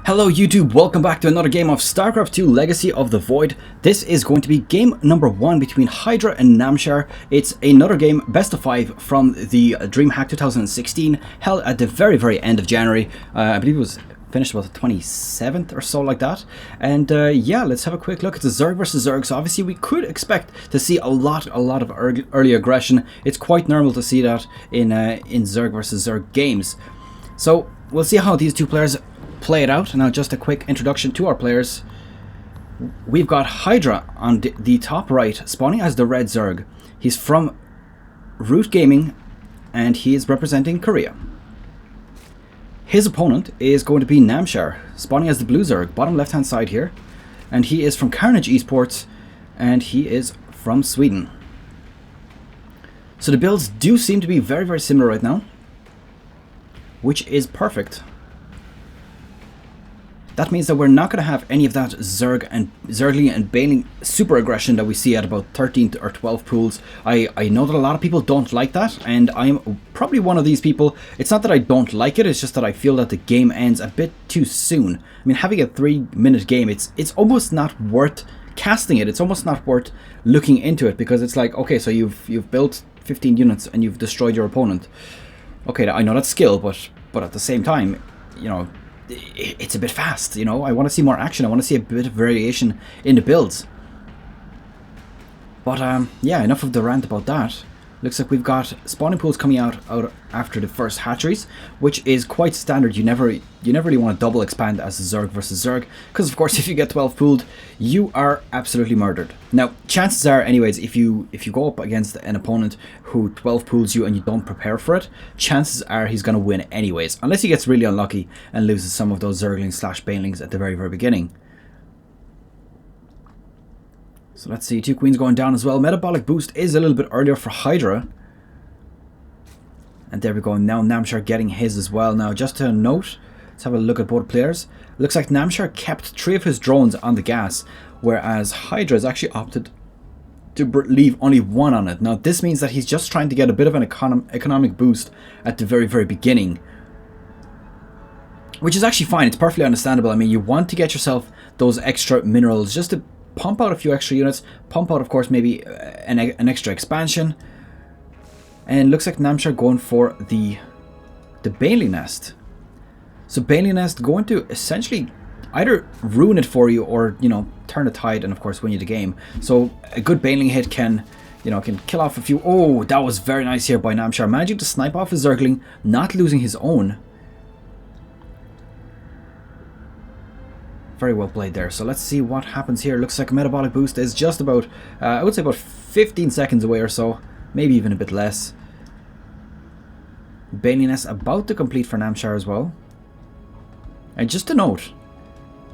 Hello YouTube, welcome back to another game of Starcraft 2 Legacy of the Void. This is going to be game number 1 between Hydra and Namshar. It's another game, best of 5 from the Dreamhack 2016, held at the very end of January. I believe it was finished about the 27th or so like that. And yeah, let's have a quick look. It's a Zerg versus Zerg, so obviously we could expect to see a lot of early aggression. It's quite normal to see that in Zerg versus Zerg games. So we'll see how these two players play it out. Now, just a quick introduction to our players. We've got Hydra on the top right, spawning as the red Zerg. He's from Root Gaming, and he is representing Korea. His opponent is going to be Namshar, spawning as the blue Zerg, bottom left hand side here. And he is from Karnage eSports, and he is from Sweden. So the builds do seem to be very similar right now, which is perfect. That means that we're not going to have any of that Zergling and Baneling super aggression that we see at about 13 or 12 pools. I know that a lot of people don't like that, and I'm probably one of these people. It's not that I don't like it, it's just that I feel that the game ends a bit too soon. I mean, having a 3-minute game, it's almost not worth casting it. It's almost not worth looking into it, because it's like, okay, so you've built 15 units and you've destroyed your opponent. Okay, I know that's skill, but at the same time, you know, it's a bit fast, you know. I want to see more action. I want to see a bit of variation in the builds. But yeah, enough of the rant about that. Looks like we've got spawning pools coming out after the first hatcheries, which is quite standard. You never really want to double expand as a Zerg versus Zerg, because of course if you get 12 pooled, you are absolutely murdered. Now, chances are, anyways, if you go up against an opponent who 12 pools you and you don't prepare for it, chances are he's going to win anyways, unless he gets really unlucky and loses some of those Zerglings / Banelings at the very beginning. So let's see, 2 queens going down as well. Metabolic boost is a little bit earlier for Hydra. And there we go, now Namshar getting his as well. Now, just to note, let's have a look at both players. Looks like Namshar kept 3 of his drones on the gas, whereas Hydra has actually opted to leave only 1 on it. Now, this means that he's just trying to get a bit of an economic boost at the very beginning, which is actually fine. It's perfectly understandable. I mean, you want to get yourself those extra minerals just to pump out a few extra units, pump out, of course, maybe an extra expansion. And looks like Namshar going for the Baneling Nest. So Baneling Nest going to essentially either ruin it for you or, you know, turn the tide and of course win you the game. So a good Baneling hit can, you know, can kill off a few. Oh, that was very nice here by Namshar, managing to snipe off his Zergling, not losing his own. Very well played there. So let's see what happens here. Looks like a metabolic boost is just about, I would say about 15 seconds away or so. Maybe even a bit less. Baneling Nest about to complete for Namshar as well. And just to note,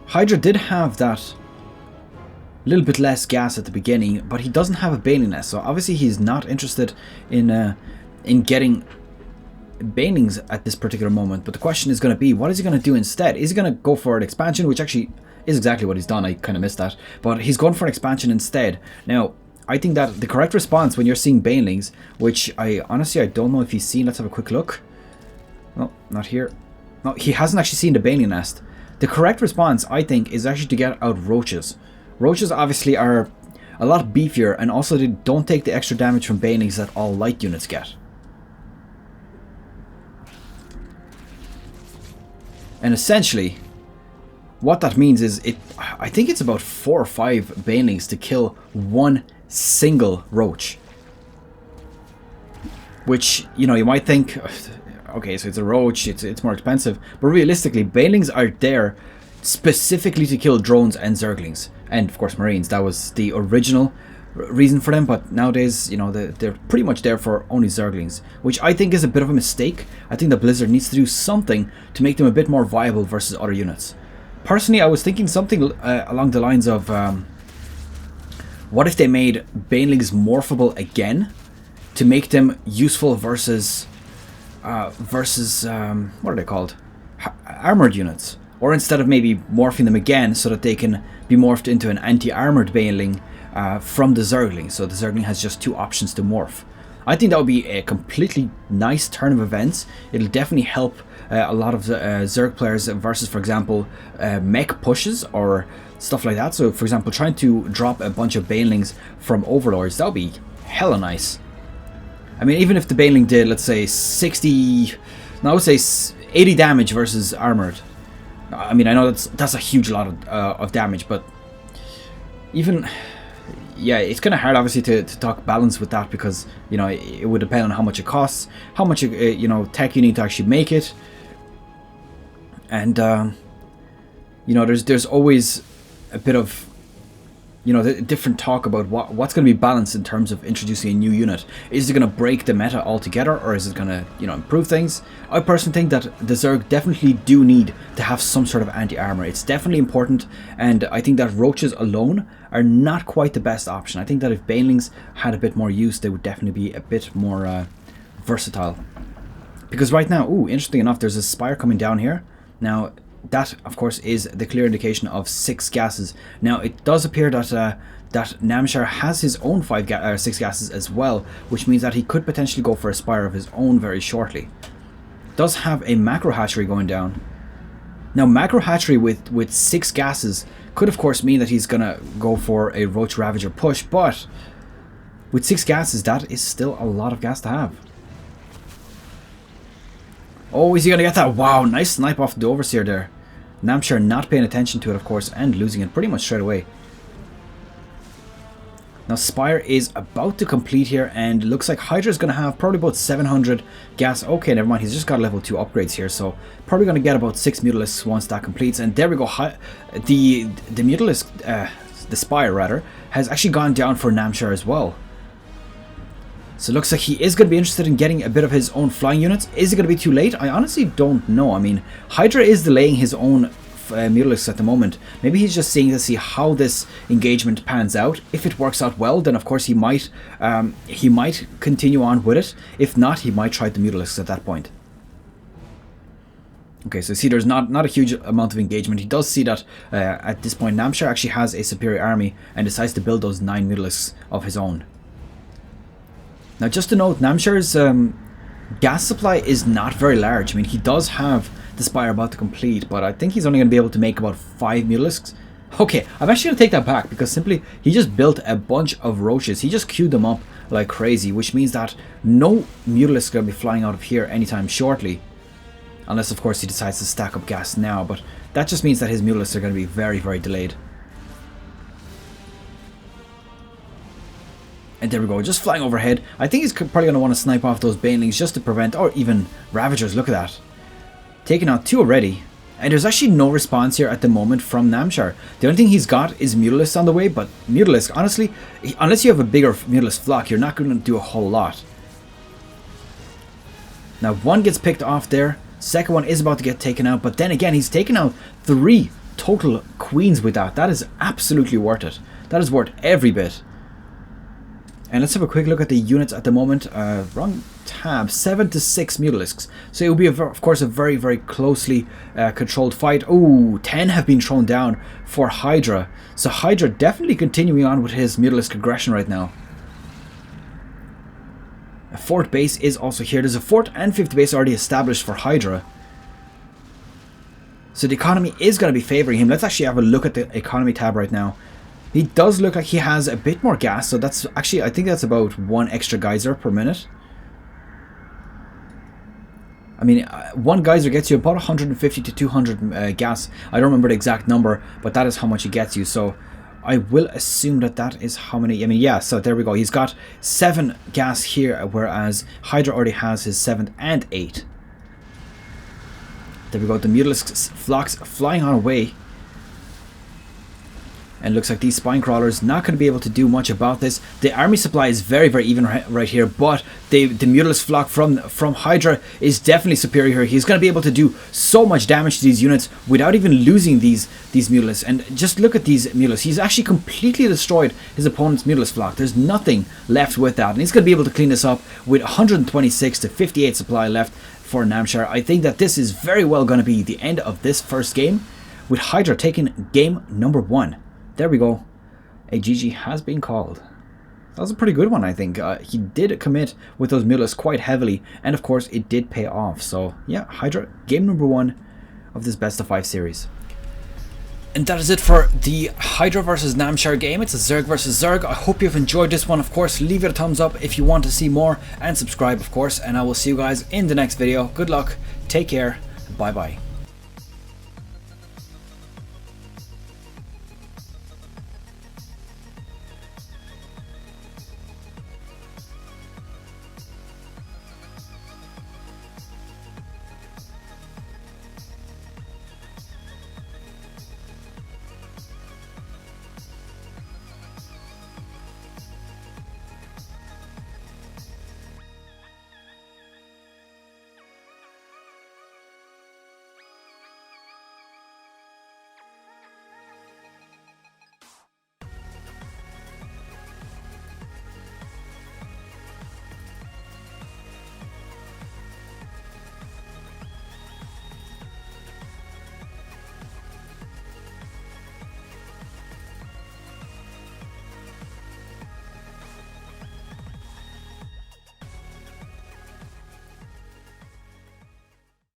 Hydra did have that little bit less gas at the beginning, but he doesn't have a Baneling Nest. So obviously he's not interested in getting Banelings at this particular moment. But the question is going to be, what is he going to do instead? Is he going to go for an expansion, which actually is exactly what he's done? I kind of missed that, but he's going for an expansion instead. Now, I think that the correct response when you're seeing Banelings, which I don't know if he's seen. Let's have a quick look. No, not here. No, he hasn't actually seen the Baneling Nest. The correct response, I think, is actually to get out Roaches. Roaches obviously are a lot beefier, and also they don't take the extra damage from Banelings that all light units get. And essentially, what that means is, I think it's about 4 or 5 Banelings to kill 1 single Roach. Which, you know, you might think, okay, so it's a Roach, it's more expensive. But realistically, Banelings are there specifically to kill drones and Zerglings. And, of course, Marines. That was the original reason for them, but nowadays, you know, they're pretty much there for only Zerglings, which I think is a bit of a mistake. I think that Blizzard needs to do something to make them a bit more viable versus other units. Personally, I was thinking something along the lines of, what if they made Banelings morphable again to make them useful versus what are they called? Armored units. Or instead of maybe morphing them again so that they can be morphed into an anti-armored Baneling from the Zergling, so the Zergling has just 2 options to morph. I think that would be a completely nice turn of events. It'll definitely help a lot of the Zerg players versus, for example, mech pushes or stuff like that. So, for example, trying to drop a bunch of banelings from overlords, that would be hella nice. I mean, even if the baneling did, let's say, 60... No, I would say 80 damage versus armored. I mean, I know that's a huge lot of damage, but even... Yeah, it's kind of hard, obviously, to talk balance with that because, you know, it would depend on how much it costs, how much, you know, tech you need to actually make it. And, you know, there's always a bit of, you know, different talk about what's going to be balanced in terms of introducing a new unit. Is it going to break the meta altogether, or is it going to, you know, improve things? I personally think that the Zerg definitely do need to have some sort of anti-armor. It's definitely important, and I think that roaches alone are not quite the best option. I think that if banelings had a bit more use, they would definitely be a bit more versatile. Because right now, ooh, interesting enough, there's a spire coming down here. Now, that, of course, is the clear indication of 6 gases. Now, it does appear that that Namshar has his own 6 gases as well, which means that he could potentially go for a spire of his own very shortly. Does have a macro hatchery going down. Now, macro hatchery with 6 gases could, of course, mean that he's gonna go for a Roach Ravager push, but with 6 gases, that is still a lot of gas to have. Oh, is he gonna get that? Wow, nice snipe off the Overseer there. Namshar not paying attention to it, of course, and losing it pretty much straight away. Now, Spire is about to complete here, and it looks like Hydra is going to have probably about 700 gas. Okay, never mind, he's just got level 2 upgrades here, so probably going to get about 6 Mutalisks once that completes. And there we go, the Mutalisk, the Spire rather, has actually gone down for Namshar as well. So it looks like he is going to be interested in getting a bit of his own flying units. Is it going to be too late? I honestly don't know. I mean, Hydra is delaying his own Mutalisks at the moment. Maybe he's just seeing to see how this engagement pans out. If it works out well, then of course he might continue on with it. If not, he might try the Mutalisks at that point. Okay, so see, there's not a huge amount of engagement. He does see that at this point Namshar actually has a superior army and decides to build those 9 Mutalisks of his own. Now, just to note, Namshar's gas supply is not very large. I mean, he does have the Spire about to complete, but I think he's only going to be able to make about 5 Mutalisks. Okay, I'm actually going to take that back, because simply he just built a bunch of roaches. He just queued them up like crazy, which means that no Mutalisks are going to be flying out of here anytime shortly. Unless, of course, he decides to stack up gas now, but that just means that his Mutalisks are going to be very, very delayed. And there we go, just flying overhead. I think he's probably going to want to snipe off those banelings just to prevent, or even Ravagers, look at that. Taking out 2 already. And there's actually no response here at the moment from Namshar. The only thing he's got is Mutalisks on the way, but Mutalisk, honestly, unless you have a bigger Mutalisk flock, you're not going to do a whole lot. Now, 1 gets picked off there. Second one is about to get taken out, but then again, he's taken out 3 total queens with that. That is absolutely worth it. That is worth every bit. And let's have a quick look at the units at the moment. Wrong tab. 7 to 6 Mutalisks. So it will be, of course, a very, very closely controlled fight. Oh, 10 have been thrown down for Hydra. So Hydra definitely continuing on with his Mutalisk aggression right now. A 4th base is also here. There's a 4th and 5th base already established for Hydra. So the economy is going to be favoring him. Let's actually have a look at the economy tab right now. He does look like he has a bit more gas, so that's actually, I think that's about 1 extra geyser per minute. I mean, 1 geyser gets you about 150 to 200 gas. I don't remember the exact number, but that is how much it gets you. So I will assume that that is how many, I mean, yeah, so there we go. He's got 7 gas here, whereas Hydra already has his 7th and 8th. There we go, the Mutalisk flocks flying on away. And looks like these spine crawlers not going to be able to do much about this. The army supply is very, very even right here, but the Mutalisk flock from Hydra is definitely superior here. He's going to be able to do so much damage to these units without even losing these Mutalisks. And just look at these Mutalisks. He's actually completely destroyed his opponent's Mutalisk flock. There's nothing left with that. And he's going to be able to clean this up with 126 to 58 supply left for Namshar. I think that this is very well going to be the end of this first game, with Hydra taking game number 1. There we go. A GG has been called. That was a pretty good one, I think. He did commit with those mulas quite heavily, and of course it did pay off. So yeah, Hydra, game number 1 of this best of 5 series. And that is it for the Hydra versus Namshar game. It's a Zerg versus Zerg. I hope you've enjoyed this one. Of course, leave it a thumbs up if you want to see more, and subscribe, of course. And I will see you guys in the next video. Good luck, take care, bye bye.